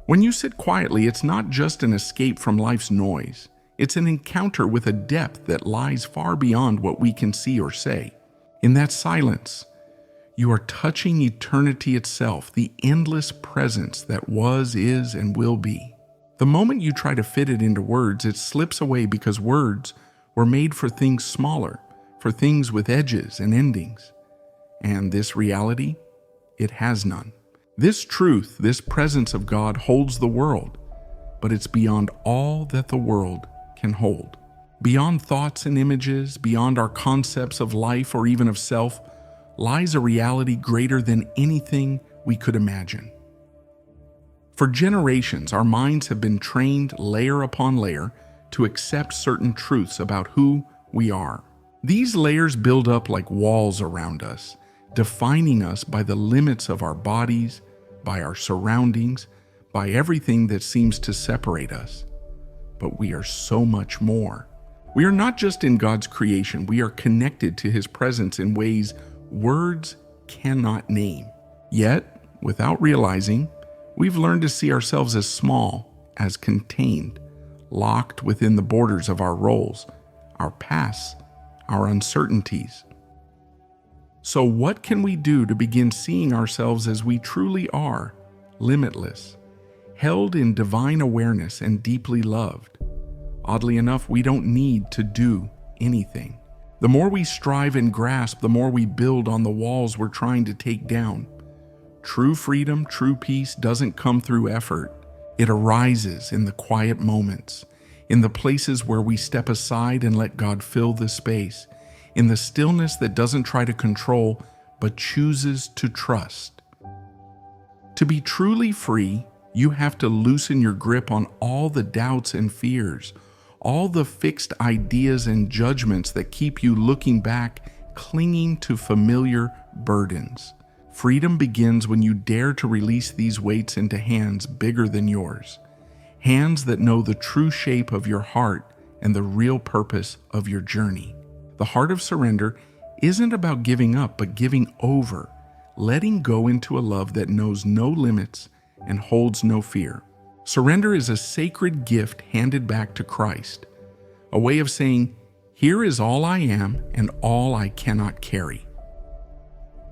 When you sit quietly, it's not just an escape from life's noise. It's an encounter with a depth that lies far beyond what we can see or say. In that silence, you are touching eternity itself, the endless presence that was, is, and will be. The moment you try to fit it into words, it slips away because words were made for things smaller, for things with edges and endings. And this reality, it has none. This truth, this presence of God holds the world, but it's beyond all that the world can hold. Beyond thoughts and images, beyond our concepts of life or even of self, lies a reality greater than anything we could imagine. For generations, our minds have been trained layer upon layer to accept certain truths about who we are. These layers build up like walls around us, defining us by the limits of our bodies, by our surroundings, by everything that seems to separate us. But we are so much more. We are not just in God's creation, we are connected to His presence in ways words cannot name. Yet, without realizing, we've learned to see ourselves as small, as contained, locked within the borders of our roles, our pasts, our uncertainties. So what can we do to begin seeing ourselves as we truly are, limitless, held in divine awareness and deeply loved? Oddly enough, we don't need to do anything. The more we strive and grasp, the more we build on the walls we're trying to take down. True freedom, true peace doesn't come through effort. It arises in the quiet moments, in the places where we step aside and let God fill the space, in the stillness that doesn't try to control, but chooses to trust. To be truly free, you have to loosen your grip on all the doubts and fears, all the fixed ideas and judgments that keep you looking back, clinging to familiar burdens. Freedom begins when you dare to release these weights into hands bigger than yours, hands that know the true shape of your heart and the real purpose of your journey. The heart of surrender isn't about giving up, but giving over, letting go into a love that knows no limits and holds no fear. Surrender is a sacred gift handed back to Christ, a way of saying, "Here is all I am and all I cannot carry."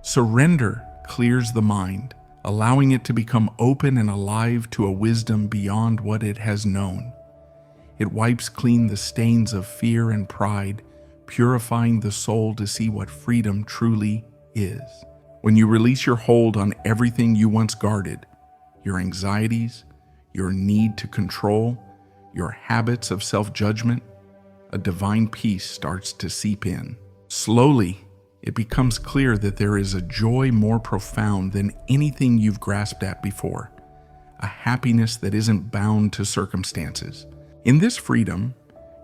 Surrender clears the mind, allowing it to become open and alive to a wisdom beyond what it has known. It wipes clean the stains of fear and pride, purifying the soul to see what freedom truly is. When you release your hold on everything you once guarded, your anxieties, your need to control, your habits of self-judgment, a divine peace starts to seep in. Slowly, it becomes clear that there is a joy more profound than anything you've grasped at before, a happiness that isn't bound to circumstances. In this freedom,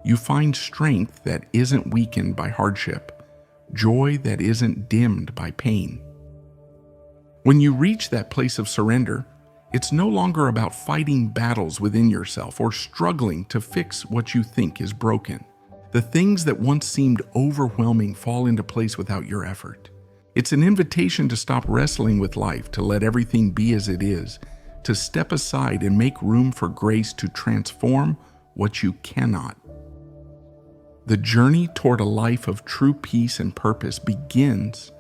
you find strength that isn't weakened by hardship, joy that isn't dimmed by pain. When you reach that place of surrender, it's no longer about fighting battles within yourself or struggling to fix what you think is broken. The things that once seemed overwhelming fall into place without your effort. It's an invitation to stop wrestling with life, to let everything be as it is, to step aside and make room for grace to transform what you cannot. The journey toward a life of true peace and purpose begins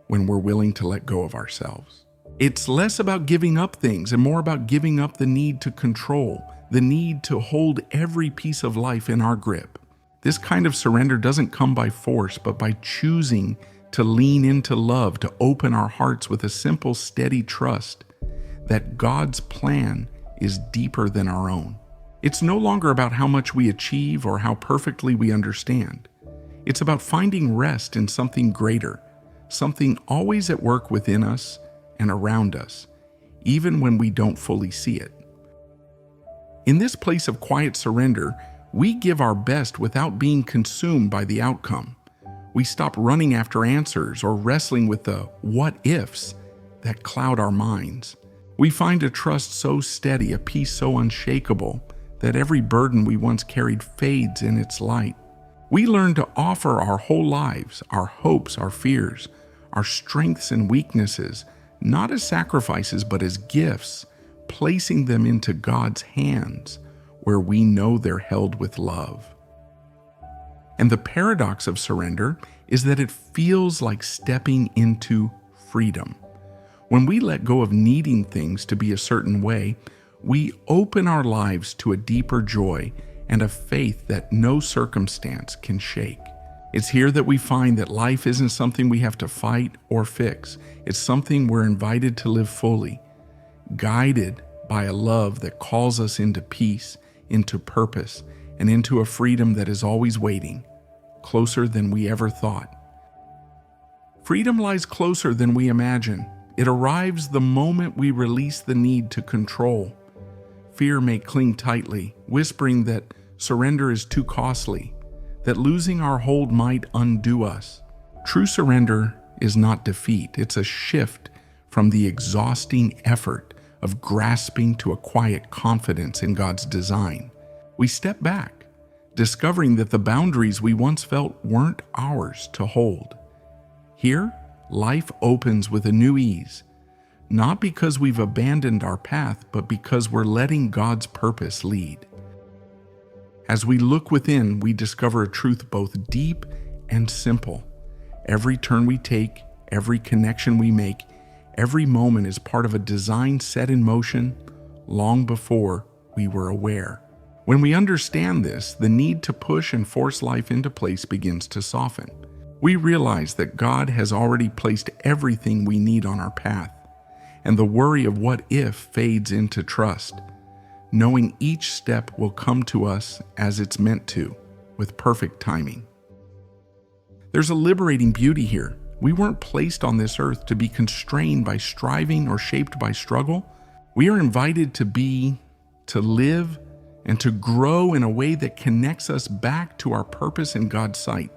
when we're willing to let go of ourselves. It's less about giving up things and more about giving up the need to control, the need to hold every piece of life in our grip. This kind of surrender doesn't come by force, but by choosing to lean into love, to open our hearts with a simple, steady trust that God's plan is deeper than our own. It's no longer about how much we achieve or how perfectly we understand. It's about finding rest in something greater, something always at work within us and around us, even when we don't fully see it. In this place of quiet surrender, we give our best without being consumed by the outcome. We stop running after answers or wrestling with the what-ifs that cloud our minds. We find a trust so steady, a peace so unshakable, that every burden we once carried fades in its light. We learn to offer our whole lives, our hopes, our fears, our strengths and weaknesses, not as sacrifices, but as gifts, placing them into God's hands where we know they're held with love. And the paradox of surrender is that it feels like stepping into freedom. When we let go of needing things to be a certain way, we open our lives to a deeper joy and a faith that no circumstance can shake. It's here that we find that life isn't something we have to fight or fix. It's something we're invited to live fully, guided by a love that calls us into peace, into purpose, and into a freedom that is always waiting, closer than we ever thought. Freedom lies closer than we imagine. It arrives the moment we release the need to control. Fear may cling tightly, whispering that surrender is too costly, that losing our hold might undo us. True surrender is not defeat. It's a shift from the exhausting effort of grasping to a quiet confidence in God's design. We step back, discovering that the boundaries we once felt weren't ours to hold. Here, life opens with a new ease, not because we've abandoned our path, but because we're letting God's purpose lead. As we look within, we discover a truth both deep and simple. Every turn we take, every connection we make, every moment is part of a design set in motion long before we were aware. When we understand this, the need to push and force life into place begins to soften. We realize that God has already placed everything we need on our path, and the worry of what if fades into trust, knowing each step will come to us as it's meant to, with perfect timing. There's a liberating beauty here. We weren't placed on this earth to be constrained by striving or shaped by struggle. We are invited to be, to live, and to grow in a way that connects us back to our purpose in God's sight.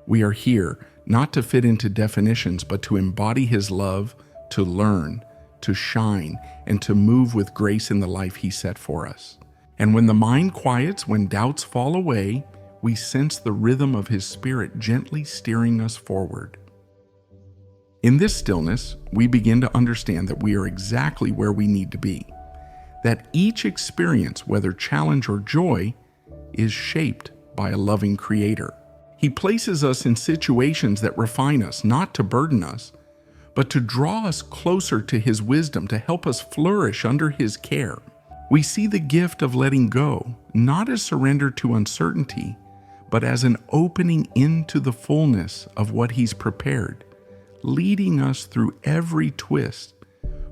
We are here not to fit into definitions, but to embody His love, to learn, to shine, and to move with grace in the life He set for us. And when the mind quiets, when doubts fall away, we sense the rhythm of His Spirit gently steering us forward. In this stillness, we begin to understand that we are exactly where we need to be, that each experience, whether challenge or joy, is shaped by a loving Creator. He places us in situations that refine us, not to burden us, but to draw us closer to His wisdom, to help us flourish under His care. We see the gift of letting go, not as surrender to uncertainty, but as an opening into the fullness of what He's prepared, leading us through every twist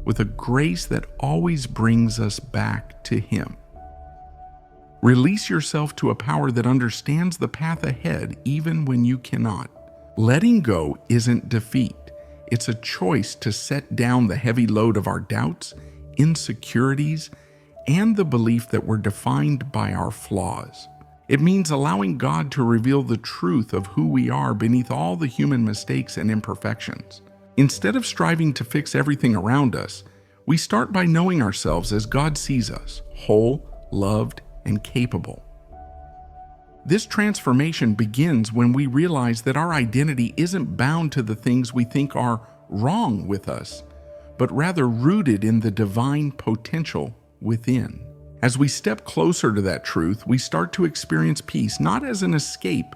with a grace that always brings us back to Him. Release yourself to a power that understands the path ahead even when you cannot. Letting go isn't defeat. It's a choice to set down the heavy load of our doubts, insecurities, and the belief that we're defined by our flaws. It means allowing God to reveal the truth of who we are beneath all the human mistakes and imperfections. Instead of striving to fix everything around us, we start by knowing ourselves as God sees us, whole, loved, and capable. This transformation begins when we realize that our identity isn't bound to the things we think are wrong with us, but rather rooted in the divine potential within. As we step closer to that truth, we start to experience peace, not as an escape,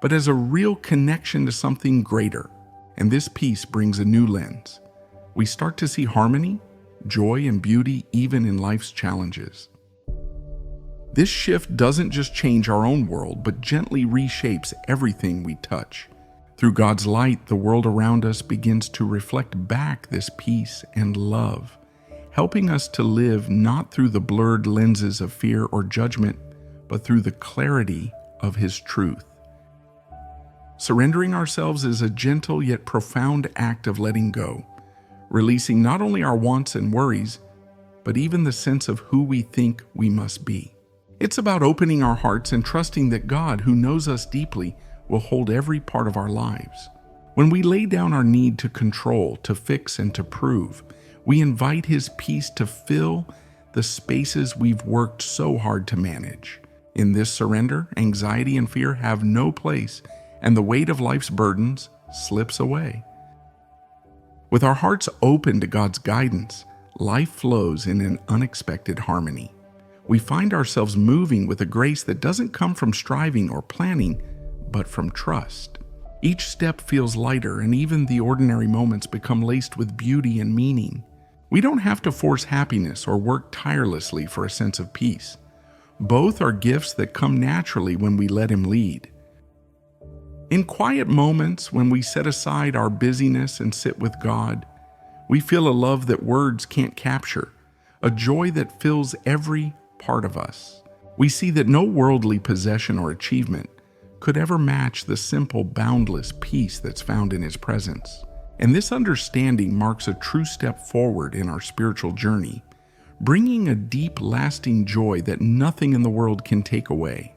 but as a real connection to something greater. And this peace brings a new lens. We start to see harmony, joy, and beauty even in life's challenges. This shift doesn't just change our own world, but gently reshapes everything we touch. Through God's light, the world around us begins to reflect back this peace and love, helping us to live not through the blurred lenses of fear or judgment, but through the clarity of His truth. Surrendering ourselves is a gentle yet profound act of letting go, releasing not only our wants and worries, but even the sense of who we think we must be. It's about opening our hearts and trusting that God, who knows us deeply, will hold every part of our lives. When we lay down our need to control, to fix, and to prove, we invite His peace to fill the spaces we've worked so hard to manage. In this surrender, anxiety and fear have no place, and the weight of life's burdens slips away. With our hearts open to God's guidance, life flows in an unexpected harmony. We find ourselves moving with a grace that doesn't come from striving or planning, but from trust. Each step feels lighter, and even the ordinary moments become laced with beauty and meaning. We don't have to force happiness or work tirelessly for a sense of peace. Both are gifts that come naturally when we let Him lead. In quiet moments, when we set aside our busyness and sit with God, we feel a love that words can't capture, a joy that fills every part of us. We see that no worldly possession or achievement could ever match the simple, boundless peace that's found in His presence. And this understanding marks a true step forward in our spiritual journey, bringing a deep, lasting joy that nothing in the world can take away.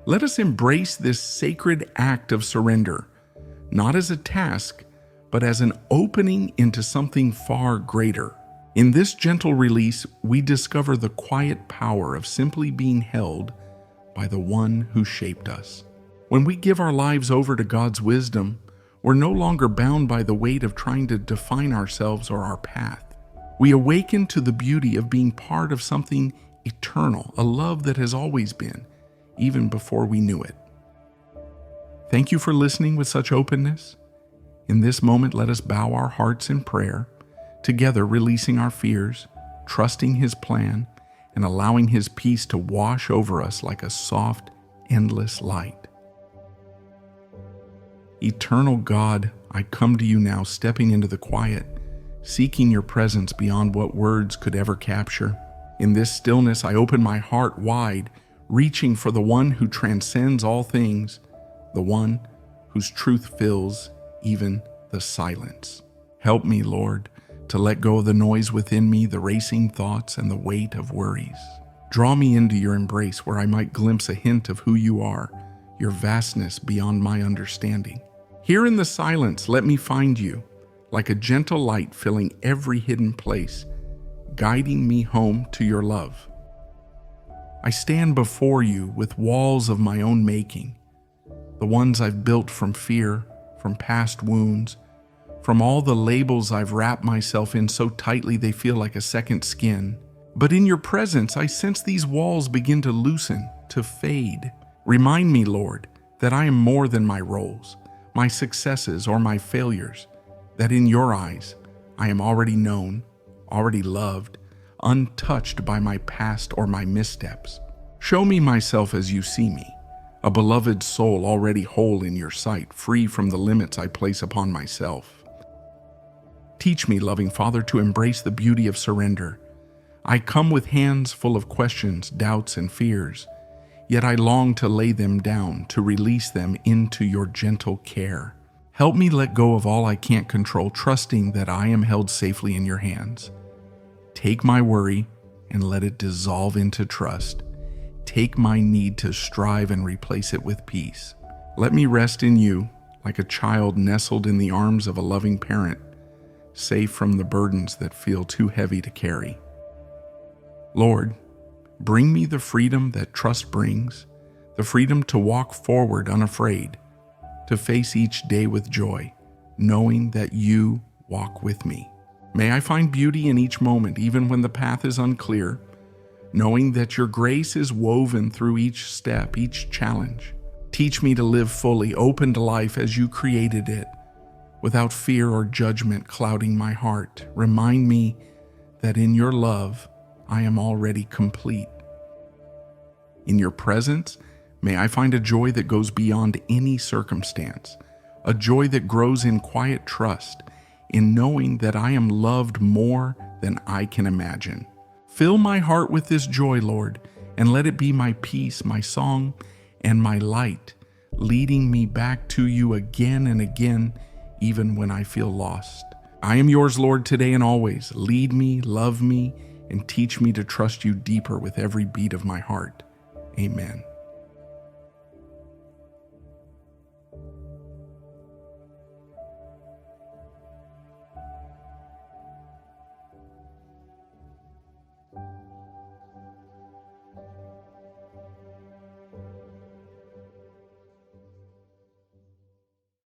Let us embrace this sacred act of surrender, not as a task, but as an opening into something far greater. In this gentle release, we discover the quiet power of simply being held by the One who shaped us. When we give our lives over to God's wisdom, we're no longer bound by the weight of trying to define ourselves or our path. We awaken to the beauty of being part of something eternal, a love that has always been, even before we knew it. Thank you for listening with such openness. In this moment, let us bow our hearts in prayer, together releasing our fears, trusting His plan, and allowing His peace to wash over us like a soft, endless light. Eternal God, I come to you now, stepping into the quiet, seeking your presence beyond what words could ever capture. In this stillness, I open my heart wide, reaching for the one who transcends all things, the one whose truth fills even the silence. Help me, Lord, to let go of the noise within me, the racing thoughts, and the weight of worries. Draw me into your embrace where I might glimpse a hint of who you are, your vastness beyond my understanding. Here in the silence, let me find you, like a gentle light filling every hidden place, guiding me home to your love. I stand before you with walls of my own making, the ones I've built from fear, from past wounds, from all the labels I've wrapped myself in so tightly they feel like a second skin. But in your presence, I sense these walls begin to loosen, to fade. Remind me, Lord, that I am more than my roles, my successes, or my failures, that in your eyes, I am already known, already loved, untouched by my past or my missteps. Show me myself as you see me, a beloved soul already whole in your sight, free from the limits I place upon myself. Teach me, loving Father, to embrace the beauty of surrender. I come with hands full of questions, doubts, and fears, yet I long to lay them down, to release them into your gentle care. Help me let go of all I can't control, trusting that I am held safely in your hands. Take my worry and let it dissolve into trust. Take my need to strive and replace it with peace. Let me rest in you, like a child nestled in the arms of a loving parent, safe from the burdens that feel too heavy to carry. Lord, bring me the freedom that trust brings, the freedom to walk forward unafraid, to face each day with joy, knowing that you walk with me. May I find beauty in each moment, even when the path is unclear, knowing that your grace is woven through each step, each challenge. Teach me to live fully, open to life as you created it, without fear or judgment clouding my heart. Remind me that in your love, I am already complete. In your presence, may I find a joy that goes beyond any circumstance, a joy that grows in quiet trust, in knowing that I am loved more than I can imagine. Fill my heart with this joy, Lord, and let it be my peace, my song, and my light, leading me back to you again and again, even when I feel lost. I am yours, Lord, today and always. Lead me, love me, and teach me to trust you deeper with every beat of my heart. Amen.